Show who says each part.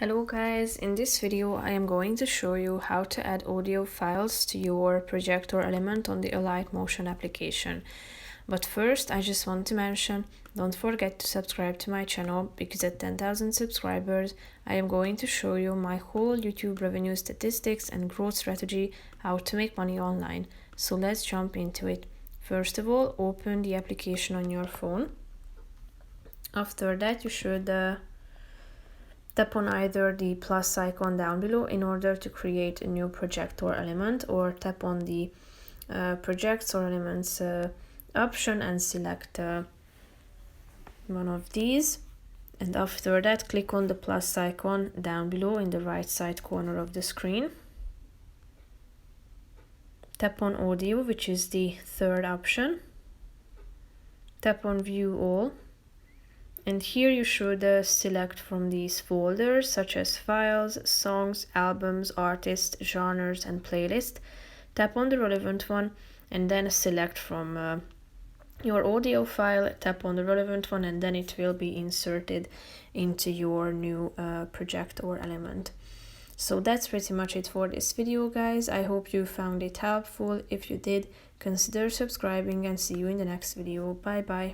Speaker 1: Hello guys, in this video I am going to show you how to add audio files to your projector element on the Alight Motion application. But first I just want to mention, don't forget to subscribe to my channel because at 10,000 subscribers I am going to show you my whole YouTube revenue statistics and growth strategy, how to make money online. So let's jump into it. First of all, open the application on your phone. After that you should tap on either the plus icon down below in order to create a new project or element, or tap on the projects or elements option and select one of these. And after that, click on the plus icon down below in the right side corner of the screen. Tap on audio, which is the third option. Tap on view all. And here you should select from these folders such as files, songs, albums, artists, genres and playlist. Tap on the relevant one and then select from your audio file, tap on the relevant one, and then it will be inserted into your new project or element. So that's pretty much it for this video, guys. I hope you found it helpful. If you did, consider subscribing and see you in the next video. Bye bye.